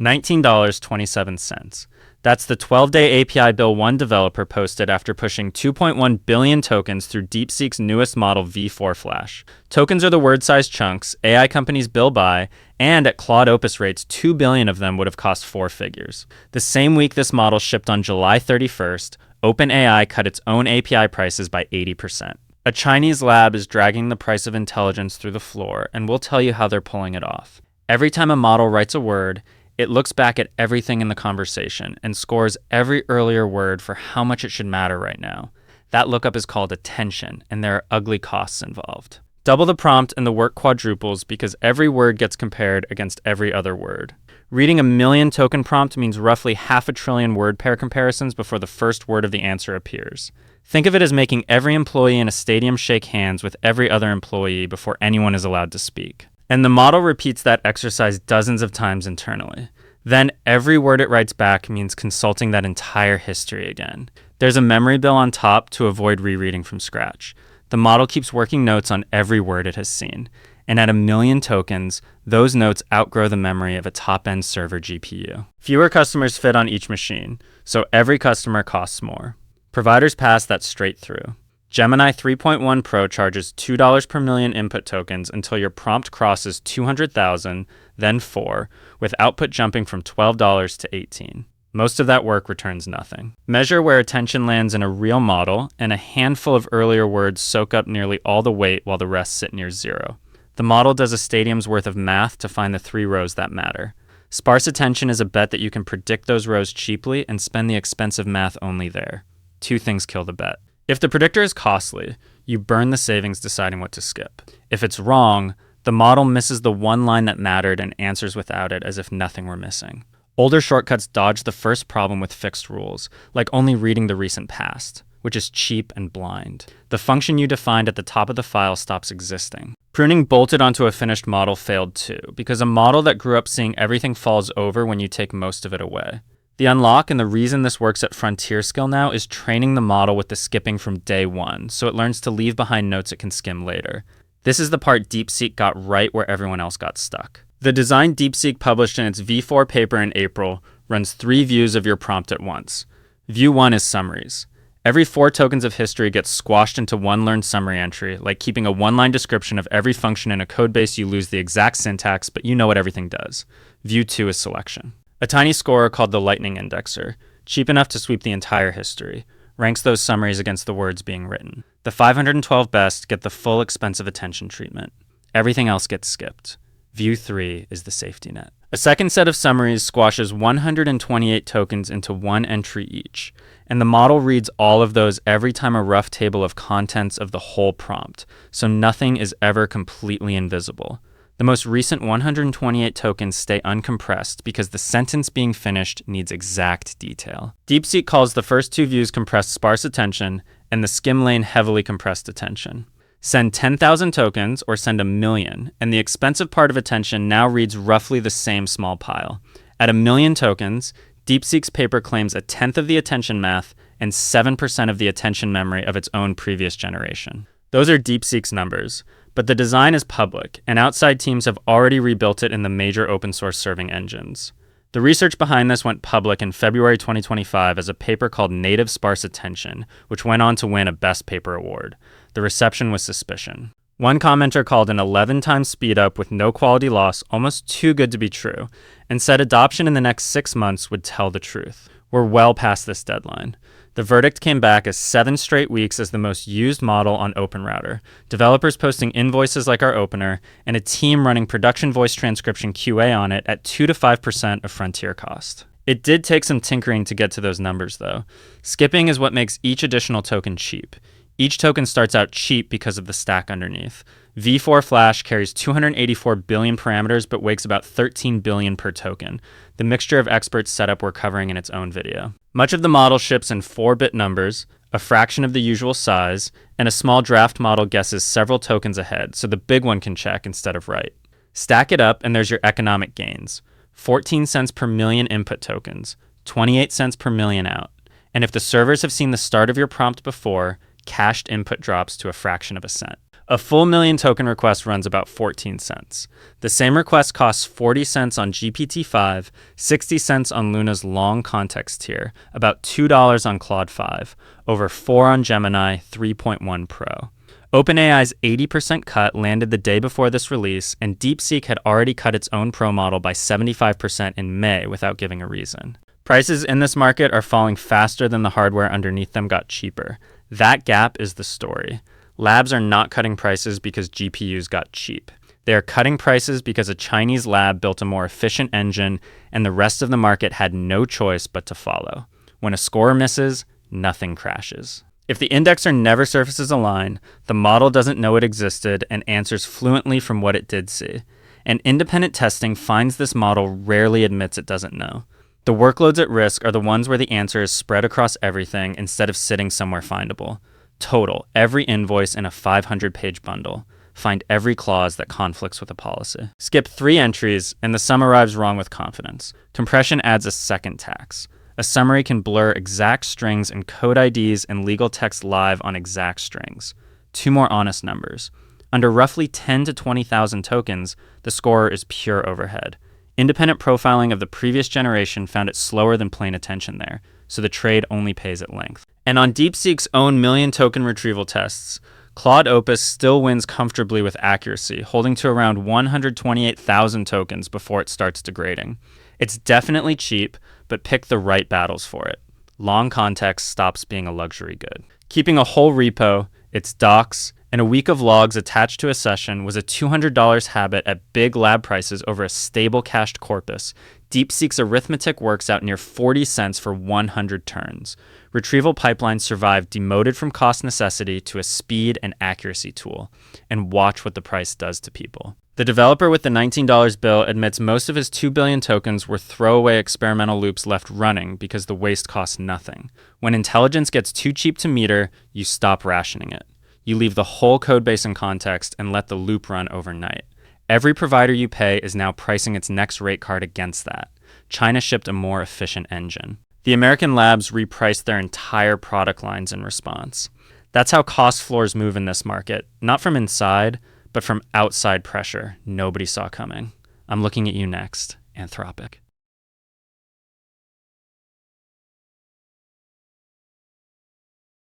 $19.27. That's the 12-day API bill one developer posted after pushing 2.1 billion tokens through DeepSeek's newest model V4 Flash. Tokens are the word-sized chunks AI companies bill by, and at Claude Opus rates, 2 billion of them would have cost four figures. The same week this model shipped on July 31st, OpenAI cut its own API prices by 80%. A Chinese lab is dragging the price of intelligence through the floor, and we'll tell you how they're pulling it off. Every time a model writes a word, it looks back at everything in the conversation and scores every earlier word for how much it should matter right now. That lookup is called attention, and there are ugly costs involved. Double the prompt and the work quadruples because every word gets compared against every other word. Reading a million token prompt means roughly 500 billion word pair comparisons before the first word of the answer appears. Think of it as making every employee in a stadium shake hands with every other employee before anyone is allowed to speak. And the model repeats that exercise dozens of times internally. Then every word it writes back means consulting that entire history again. There's a memory bill on top to avoid rereading from scratch. The model keeps working notes on every word it has seen. And at 1 million tokens, those notes outgrow the memory of a top-end server GPU. Fewer customers fit on each machine, so every customer costs more. Providers pass that straight through. Gemini 3.1 Pro charges $2 per million input tokens until your prompt crosses 200,000, then 4, with output jumping from $12 to $18. Most of that work returns nothing. Measure where attention lands in a real model, and a handful of earlier words soak up nearly all the weight while the rest sit near zero. The model does a stadium's worth of math to find the 3 rows that matter. Sparse attention is a bet that you can predict those rows cheaply and spend the expensive math only there. 2 things kill the bet. If the predictor is costly, you burn the savings deciding what to skip. If it's wrong, the model misses the one line that mattered and answers without it as if nothing were missing. Older shortcuts dodge the first problem with fixed rules, like only reading the recent past, which is cheap and blind. The function you defined at the top of the file stops existing. Pruning bolted onto a finished model failed too, because a model that grew up seeing everything falls over when you take most of it away. The unlock and the reason this works at frontier scale now is training the model with the skipping from day one, so it learns to leave behind notes it can skim later. This is the part DeepSeek got right where everyone else got stuck. The design DeepSeek published in its V4 paper in April runs 3 views of your prompt at once. View 1 is summaries. Every 4 tokens of history gets squashed into one learned summary entry, like keeping a one-line description of every function in a codebase. You lose the exact syntax, but you know what everything does. View 2 is selection. A tiny scorer called the lightning indexer, cheap enough to sweep the entire history, ranks those summaries against the words being written. The 512 best get the full expensive attention treatment. Everything else gets skipped. View 3 is the safety net. A second set of summaries squashes 128 tokens into one entry each, and the model reads all of those every time a rough table of contents of the whole prompt, so nothing is ever completely invisible. The most recent 128 tokens stay uncompressed because the sentence being finished needs exact detail. DeepSeek calls the first 2 views compressed sparse attention and the skim lane heavily compressed attention. Send 10,000 tokens or send 1 million, and the expensive part of attention now reads roughly the same small pile. At 1 million tokens, DeepSeek's paper claims 1/10 of the attention math and 7% of the attention memory of its own previous generation. Those are DeepSeek's numbers, but the design is public, and outside teams have already rebuilt it in the major open source serving engines. The research behind this went public in February 2025 as a paper called Native Sparse Attention, which went on to win a Best Paper award. The reception was suspicion. One commenter called an 11 times speed up with no quality loss almost too good to be true, and said adoption in the next 6 months would tell the truth. We're well past this deadline. The verdict came back as 7 straight weeks as the most used model on OpenRouter, developers posting invoices like our opener, and a team running production voice transcription QA on it at 2 to 5% of frontier cost. It did take some tinkering to get to those numbers though. Skipping is what makes each additional token cheap. Each token starts out cheap because of the stack underneath. V4 Flash carries 284 billion parameters but wakes about 13 billion per token. The mixture of experts setup we're covering in its own video. Much of the model ships in 4-bit numbers, a fraction of the usual size, and a small draft model guesses several tokens ahead, so the big one can check instead of write. Stack it up and there's your economic gains. 14 cents per million input tokens, 28 cents per million out. And if the servers have seen the start of your prompt before, cached input drops to a fraction of a cent. A full million token request runs about 14 cents. The same request costs 40 cents on GPT-5, 60 cents on Luna's long context tier, about $2 on Claude 5, over 4 on Gemini 3.1 Pro. OpenAI's 80% cut landed the day before this release, and DeepSeek had already cut its own Pro model by 75% in May without giving a reason. Prices in this market are falling faster than the hardware underneath them got cheaper. That gap is the story. Labs are not cutting prices because GPUs got cheap. They are cutting prices because a Chinese lab built a more efficient engine, and the rest of the market had no choice but to follow. When a score misses, nothing crashes. If the indexer never surfaces a line, the model doesn't know it existed and answers fluently from what it did see. And independent testing finds this model rarely admits it doesn't know. The workloads at risk are the ones where the answer is spread across everything instead of sitting somewhere findable. Total, every invoice in a 500-page bundle. Find every clause that conflicts with a policy. Skip 3 entries, and the sum arrives wrong with confidence. Compression adds a second tax. A summary can blur exact strings and code IDs and legal text live on exact strings. 2 more honest numbers. Under roughly 10 to 20,000 tokens, the scorer is pure overhead. Independent profiling of the previous generation found it slower than plain attention there, so the trade only pays at length. And on DeepSeek's own million token retrieval tests, Claude Opus still wins comfortably with accuracy, holding to around 128,000 tokens before it starts degrading. It's definitely cheap, but pick the right battles for it. Long context stops being a luxury good. Keeping a whole repo, its docs, and a week of logs attached to a session was a $200 habit at big lab prices over a stable cached corpus. DeepSeek's arithmetic works out near 40 cents for 100 turns. Retrieval pipelines survived demoted from cost necessity to a speed and accuracy tool. And watch what the price does to people. The developer with the $19 bill admits most of his 2 billion tokens were throwaway experimental loops left running because the waste costs nothing. When intelligence gets too cheap to meter, you stop rationing it. You leave the whole codebase in context and let the loop run overnight. Every provider you pay is now pricing its next rate card against that. China shipped a more efficient engine. The American labs repriced their entire product lines in response. That's how cost floors move in this market, not from inside, but from outside pressure nobody saw coming. I'm looking at you next, Anthropic.